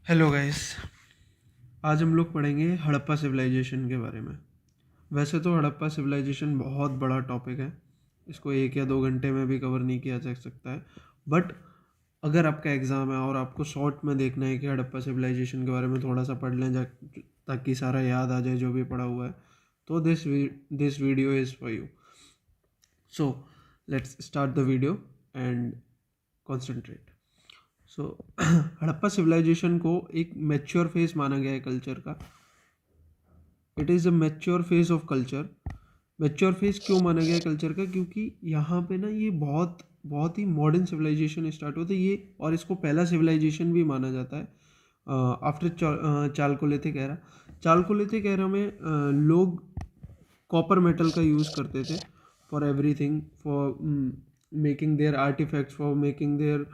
Hello guys. आज हम लोग पढ़ेंगे हड़प्पा सिविलाइजेशन के बारे में। वैसे तो हड़प्पा सिविलाइजेशन बहुत बड़ा टॉपिक है, इसको 1 या 2 घंटे में भी कवर नहीं किया जा सकता है। बट अगर आपका एग्ज़ाम है और आपको शॉर्ट में देखना है कि हड़प्पा सिविलाइजेशन के बारे में थोड़ा सा पढ़ लें ताकि सारा याद आ जाए जो भी पढ़ा हुआ है, तो this video is for you. So let's start the video and concentrate. So Harappa civilisation को एक मैच्योर फेज माना गया है कल्चर का। It is a mature phase of culture. Mature phase क्यों माना गया है कल्चर का? क्योंकि यहाँ पे ना ये बहुत बहुत ही मॉडर्न सिविलाइजेशन स्टार्ट होता है ये, और इसको पहला सिविलाइजेशन भी माना जाता है after chalcolithic era. Chalcolithic era में लोग कॉपर मेटल का यूज़ करते थे for everything, for making their artefacts, for making their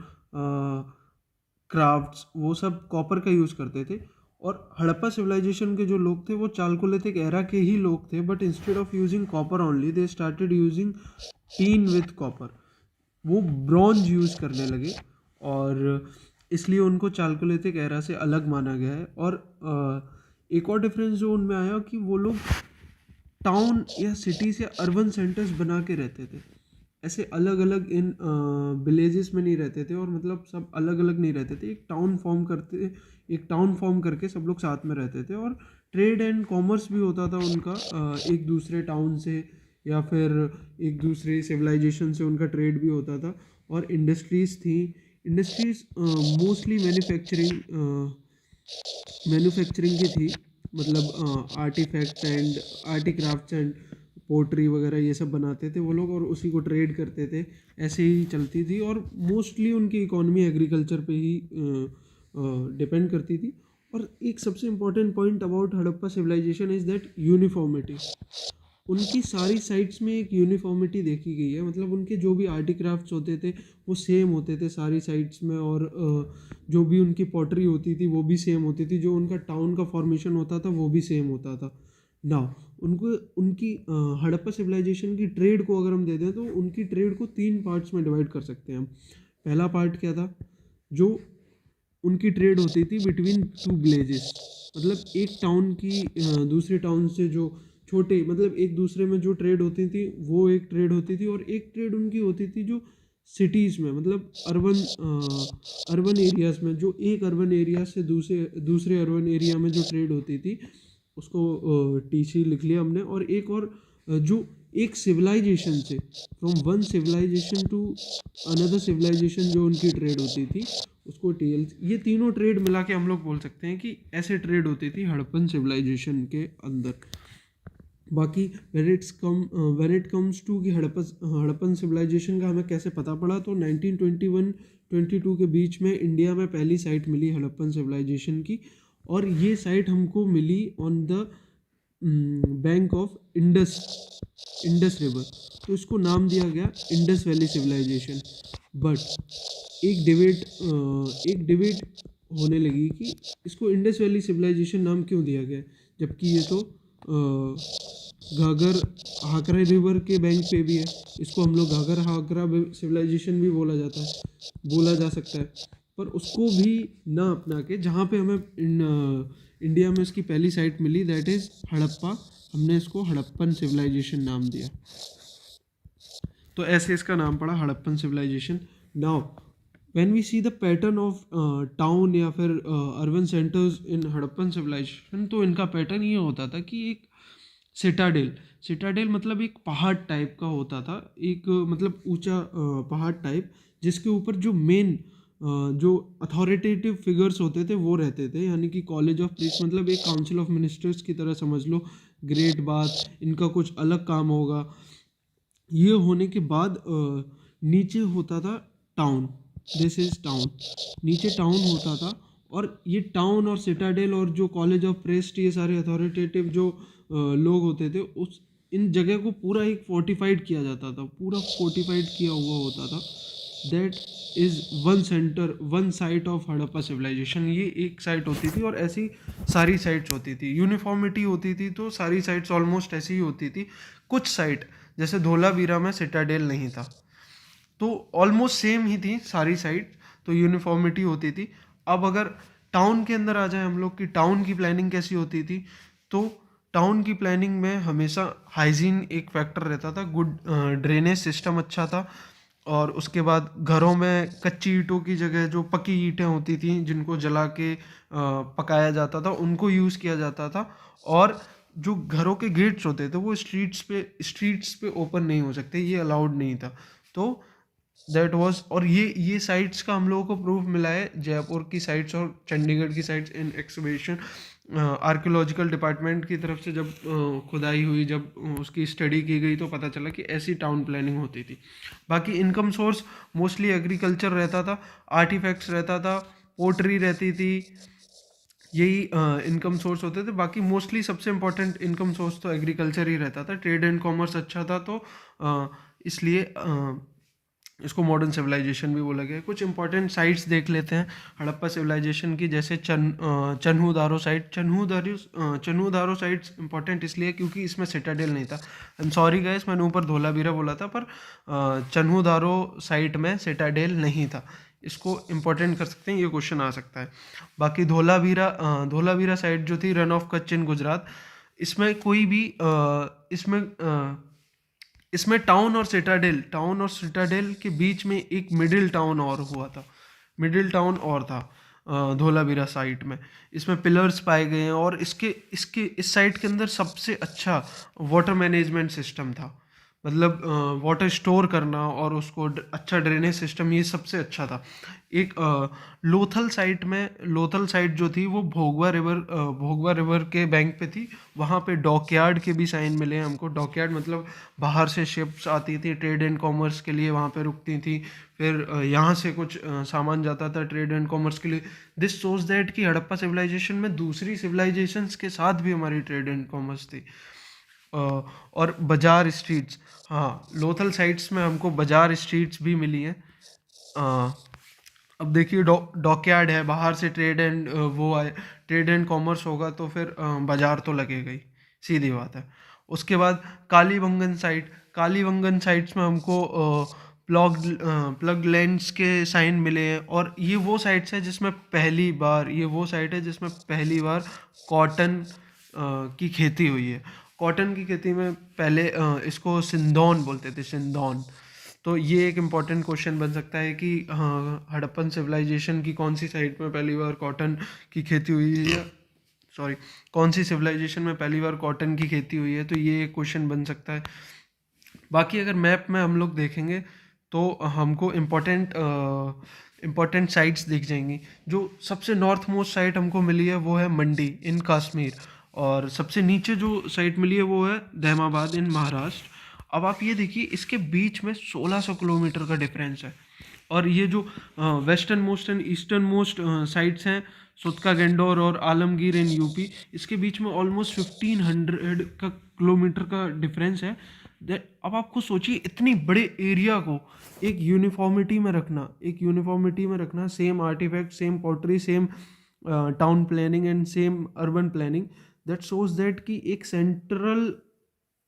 crafts, वो सब कॉपर का यूज़ करते थे। और हड़प्पा सिविलाइजेशन के जो लोग थे वो चालकोलिथिक एरा के ही लोग थे, but instead of using copper only they started using tin with copper. वो ब्रॉन्ज यूज़ करने लगे और इसलिए उनको चालकोलिथिक एरा से अलग माना गया है। और एक और डिफरेंस जो उनमें आया कि वो लोग टाउन या सिटी से अर्बन सेंटर्स बना के रहते थे। ऐसे अलग अलग इन विलेजेस में नहीं रहते थे, और मतलब सब अलग अलग नहीं रहते थे, एक टाउन फॉर्म करके सब लोग साथ में रहते थे। और ट्रेड एंड कॉमर्स भी होता था उनका, एक दूसरे टाउन से या फिर एक दूसरे सिविलाइजेशन से उनका ट्रेड भी होता था। और इंडस्ट्रीज़ थी। इंडस्ट्रीज़ मोस्टली मैन्युफैक्चरिंग की थी, मतलब आर्टिफैक्ट्स एंड आर्टिक्राफ्ट्स एंड पोट्री वगैरह ये सब बनाते थे वो लोग, और उसी को ट्रेड करते थे। ऐसे ही चलती थी, और मोस्टली उनकी इकोनॉमी एग्रीकल्चर पे ही डिपेंड करती थी। और एक सबसे important point about Harappa civilisation is that uniformity. उनकी सारी साइट्स में एक यूनिफॉर्मिटी देखी गई है, मतलब उनके जो भी आर्टिक्राफ्ट्स होते थे वो सेम होते थे सारी साइट्स में। और जो भी उनकी पॉटरी होती थी वो भी सेम होती थी, जो उनका टाउन का फॉर्मेशन होता था वो भी सेम होता था। नाउ उनको उनकी हड़प्पा सिविलाइजेशन की ट्रेड को अगर हम दे दें तो उनकी ट्रेड को 3 पार्ट्स में डिवाइड कर सकते हैं हम। पहला पार्ट क्या था? जो उनकी ट्रेड होती थी बिटवीन टू विलेजेस, मतलब एक टाउन की दूसरे टाउन से जो छोटे, मतलब एक दूसरे में जो ट्रेड होती थी वो एक ट्रेड होती थी। और एक ट्रेड उनकी होती थी जो सिटीज़ में, मतलब अर्बन एरियाज़ में, जो एक अर्बन एरिया से दूसरे दूसरे अर्बन एरिया में जो ट्रेड होती थी उसको टीसी लिख लिया हमने। और एक और जो एक सिविलाइजेशन से, from one civilisation to another civilisation जो उनकी ट्रेड होती थी उसको टीएल। ये तीनों ट्रेड मिला के हम लोग बोल सकते हैं कि ऐसे ट्रेड होती थी हड़प्पन सिविलाइजेशन के अंदर। बाकी व्हेन इट कम्स टू कि हड़प्पन सिविलाइजेशन का हमें कैसे पता पड़ा, तो 1921-22 के बीच में इंडिया में पहली साइट मिली हड़प्पन सिविलाइजेशन की। और ये साइट हमको मिली on the bank of Indus river, तो इसको नाम दिया गया इंडस वैली सिविलाइजेशन। बट एक डिबेट होने लगी कि इसको इंडस वैली सिविलाइजेशन नाम क्यों दिया गया, जबकि ये तो घाघर हाकरा रिवर के बैंक पे भी है। इसको हम लोग घाघर हाकरा सिविलाइजेशन भी बोला जा सकता है। पर उसको भी ना अपना के, जहाँ पे हमें इंडिया में इसकी पहली साइट मिली दैट इज़ हड़प्पा, हमने इसको हड़प्पन सिविलाइजेशन नाम दिया। तो ऐसे इसका नाम पड़ा Harappan civilisation. Now when we see the pattern of town या फिर urban centres in Harappan civilisation, तो इनका पैटर्न ये होता था कि एक सिटाडेल मतलब एक पहाड़ टाइप का होता था, एक मतलब ऊंचा पहाड़ टाइप, जिसके ऊपर जो मेन जो अथॉरिटेटिव फिगर्स होते थे वो रहते थे, यानी कि कॉलेज ऑफ प्रीस्ट, मतलब एक काउंसिल ऑफ मिनिस्टर्स की तरह समझ लो। ग्रेट बात, इनका कुछ अलग काम होगा। ये होने के बाद नीचे होता था टाउन। This is town. नीचे टाउन होता था, और ये टाउन और सिटाडेल और जो कॉलेज ऑफ प्रेस्ट, ये सारे अथॉरिटेटिव जो लोग होते थे, उस इन जगह को पूरा एक फोर्टिफाइड किया जाता था, पूरा फोर्टिफाइड किया हुआ होता था। That is one site of Harappa civilisation. ये एक साइट होती थी, और ऐसी सारी साइट्स होती थी, यूनिफॉर्मिटी होती थी, तो सारी साइट्स ऑलमोस्ट ऐसी ही होती थी। कुछ साइट जैसे धोलावीरा में सिटाडेल नहीं था, तो ऑलमोस्ट सेम ही थी सारी साइट, तो यूनिफॉर्मिटी होती थी। अब अगर टाउन के अंदर आ जाए हम लोग कि टाउन की प्लानिंग कैसी होती थी, तो टाउन की प्लानिंग में हमेशा हाइजीन एक फैक्टर रहता था, गुड ड्रेनेज सिस्टम अच्छा था, और उसके बाद घरों में कच्ची ईंटों की जगह जो पकी ईंटें होती थी जिनको जला के पकाया जाता था उनको यूज़ किया जाता था। और जो घरों के गेट्स होते थे वो स्ट्रीट्स पे ओपन नहीं हो सकते, ये अलाउड नहीं था। तो दैट वाज, और ये साइट्स का हम लोगों को प्रूफ मिला है जयपुर की साइट्स और चंडीगढ़ की sites in excavation archaeological department की तरफ से जब खुदाई हुई, जब उसकी स्टडी की गई तो पता चला कि ऐसी टाउन प्लानिंग होती थी। बाकी इनकम सोर्स मोस्टली एग्रीकल्चर रहता था, आर्टिफैक्ट्स रहता था, पोट्री रहती थी, यही इनकम सोर्स होते थे। बाकी मोस्टली सबसे इम्पोर्टेंट इनकम सोर्स तो एग्रीकल्चर ही रहता था। ट्रेड एंड कॉमर्स अच्छा था, तो इसलिए इसको मॉडर्न सिविलाइजेशन भी बोला गया है। कुछ इंपॉर्टेंट साइट्स देख लेते हैं हड़प्पा सिविलाइजेशन की, जैसे चन्हू साइट। चन्हू दारो साइट्स इंपॉर्टेंट इसलिए क्योंकि इसमें सिटाडेल नहीं था। आई एम सॉरी गाइस, मैंने ऊपर धोलावीरा बोला था, पर चन्हू दारो साइट में सिटाडेल नहीं था। इसको इम्पोर्टेंट कर सकते हैं, ये क्वेश्चन आ सकता है। बाकी धोलावीरा साइट जो थी, रन ऑफ कच्छ इन गुजरात, इसमें कोई भी इसमें टाउन और सिटाडेल के बीच में एक मिडिल टाउन और हुआ था, मिडिल टाउन और था धोलावीरा साइट में। इसमें पिलर्स पाए गए हैं, और इस साइट के अंदर सबसे अच्छा वाटर मैनेजमेंट सिस्टम था। मतलब वाटर स्टोर करना और उसको अच्छा ड्रेनेज सिस्टम, ये सबसे अच्छा था। एक लोथल साइट जो थी वो भोगवा रिवर के बैंक पे थी। वहाँ पे डॉकयार्ड के भी साइन मिले हैं हमको। डॉकयार्ड मतलब बाहर से शिप्स आती थी ट्रेड एंड कॉमर्स के लिए, वहाँ पे रुकती थी, फिर यहाँ से कुछ सामान जाता था ट्रेड एंड कॉमर्स के लिए। दिस शोज दैट कि हड़प्पा सिविलाइजेशन में दूसरी सिविलाइजेशंस के साथ भी हमारी ट्रेड एंड कॉमर्स थी। और बाजार स्ट्रीट्स, हाँ, लोथल साइट्स में हमको बाजार स्ट्रीट्स भी मिली हैं। अब देखिए डॉकयार्ड है, बाहर से ट्रेड एंड कॉमर्स होगा तो फिर बाजार तो लगेगा ही, सीधी बात है। उसके बाद कालीबंगन साइट्स में हमको प्लग लैंड्स के साइन मिले हैं, और ये वो साइट है जिसमें पहली बार कॉटन की खेती हुई है। कॉटन की खेती में पहले इसको सिंदौन बोलते थे, सिंदौन। तो ये एक इम्पॉर्टेंट क्वेश्चन बन सकता है कि हाँ, हड़प्पन सिविलाइजेशन की कौन सी साइट में पहली बार कॉटन की खेती हुई है, या सॉरी, कौन सी सिविलाइजेशन में पहली बार कॉटन की खेती हुई है, तो ये एक क्वेश्चन बन सकता है। बाकी अगर मैप में हम लोग देखेंगे तो हमको इम्पोर्टेंट साइट्स दिख जाएंगी। जो सबसे नॉर्थ मोस्ट साइट हमको मिली है वो है मंडी इन कश्मीर, और सबसे नीचे जो साइट मिली है वो है दहमाबाद इन महाराष्ट्र। अब आप ये देखिए, इसके बीच में 1600 किलोमीटर का डिफरेंस है। और ये जो western most and eastern most sites हैं, सुतका गेंडोर और आलमगीर इन यूपी, इसके बीच में ऑलमोस्ट 1500 का किलोमीटर का डिफरेंस है। अब आपको सोचिए, इतनी बड़े एरिया को एक यूनिफॉर्मिटी में रखना, same artefact, same pottery, same town planning and same urban planning, that shows that कि एक सेंट्रल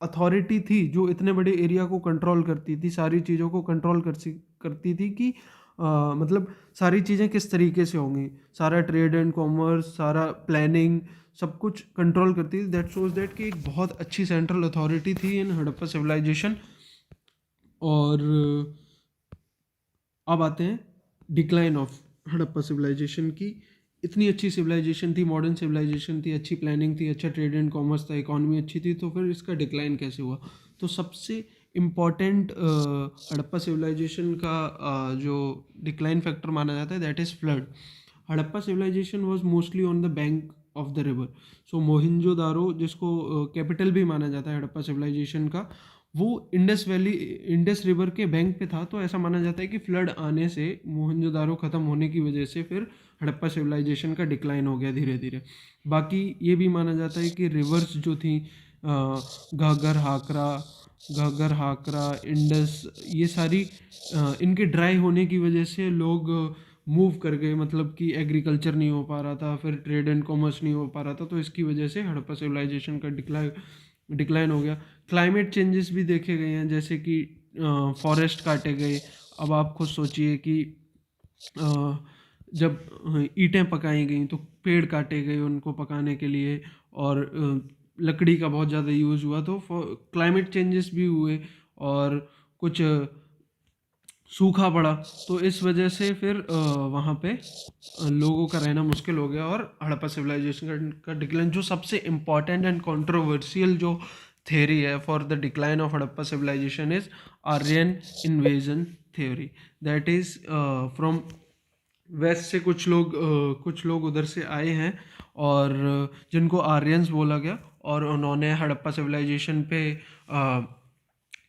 अथॉरिटी थी जो इतने बड़े एरिया को कंट्रोल करती थी, सारी चीज़ों को कंट्रोल करती थी कि मतलब सारी चीज़ें किस तरीके से होंगी, सारा ट्रेड एंड कॉमर्स, सारा प्लानिंग, सब कुछ कंट्रोल करती थी। दैट शोज दैट कि एक बहुत अच्छी सेंट्रल अथॉरिटी थी इन हड़प्पा सिविलाइजेशन। और अब आते हैं डिक्लाइन ऑफ हड़प्पा सिविलाइजेशन की। इतनी अच्छी सिविलाइजेशन थी, मॉडर्न सिविलाइजेशन थी, अच्छी प्लानिंग थी, अच्छा ट्रेड एंड कॉमर्स था, इकॉनमी अच्छी थी, तो फिर इसका डिक्लाइन कैसे हुआ? तो सबसे इम्पॉर्टेंट हड़प्पा सिविलाइजेशन का जो डिक्लाइन फैक्टर माना जाता है, that is flood. Harappa civilisation was mostly on the bank of the river. So Mohenjo Daro, जिसको कैपिटल भी माना जाता है हड़प्पा सिविलाइजेशन का, वो इंडस रिवर के बैंक पे था। तो ऐसा माना जाता है कि फ्लड आने से, मोहनजोदारो ख़त्म होने की वजह से, फिर हड़प्पा सिविलाइजेशन का डिक्लाइन हो गया धीरे धीरे। बाकी ये भी माना जाता है कि रिवर्स जो थी, घाघर हाकरा, इंडस, ये सारी इनके ड्राई होने की वजह से लोग मूव कर गए, मतलब कि एग्रीकल्चर नहीं हो पा रहा था, फिर ट्रेड एंड कॉमर्स नहीं हो पा रहा था, तो इसकी वजह से हड़प्पा सिविलाइजेशन का डिक्लाइन हो गया। क्लाइमेट चेंजेस भी देखे गए हैं, जैसे कि फॉरेस्ट काटे गए। अब आप खुद सोचिए कि जब ईंटें पकाई गई तो पेड़ काटे गए उनको पकाने के लिए, और लकड़ी का बहुत ज़्यादा यूज़ हुआ, तो क्लाइमेट चेंजेस भी हुए और कुछ सूखा पड़ा। तो इस वजह से फिर वहाँ पे लोगों का रहना मुश्किल हो गया, और हड़प्पा सिविलाइजेशन का डिक्लाइन, जो सबसे इम्पॉर्टेंट एंड कंट्रोवर्शियल जो थ्योरी है for the decline of Harappa civilisation is Aryan invasion theory. That is from west से कुछ लोग उधर से आए हैं, और जिनको आर्यंस बोला गया, और उन्होंने हड़प्पा सिविलाइजेशन पे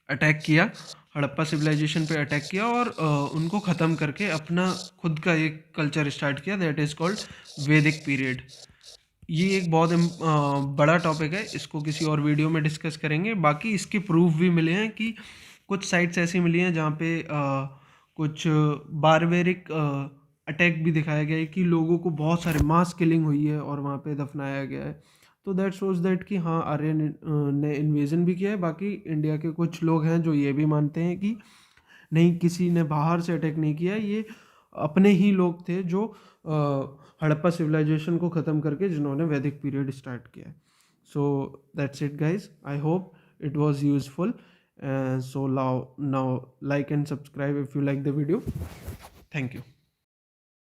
अटैक किया, हड़प्पा सिविलाइजेशन पे अटैक किया, और उनको ख़त्म करके अपना खुद का एक कल्चर स्टार्ट किया, दैट इज़ कॉल्ड वैदिक पीरियड। ये एक बहुत बड़ा टॉपिक है, इसको किसी और वीडियो में डिस्कस करेंगे। बाकी इसके प्रूफ भी मिले हैं कि कुछ साइट्स ऐसी मिली हैं जहाँ पे कुछ बारबेरिक अटैक भी दिखाया गया है, कि लोगों को बहुत सारे मास किलिंग हुई है और वहाँ पे दफनाया गया है। तो दैट शोज दैट कि हाँ, आर्यन ने इन्वेजन भी किया है। बाकी इंडिया के कुछ लोग हैं जो ये भी मानते हैं कि नहीं, किसी ने बाहर से अटैक नहीं किया, ये अपने ही लोग थे जो हड़प्पा सिविलाइजेशन को ख़त्म करके जिन्होंने वैदिक पीरियड स्टार्ट किया है। So that's it guys, I hope it was useful. So now like and subscribe if you like the video. Thank you.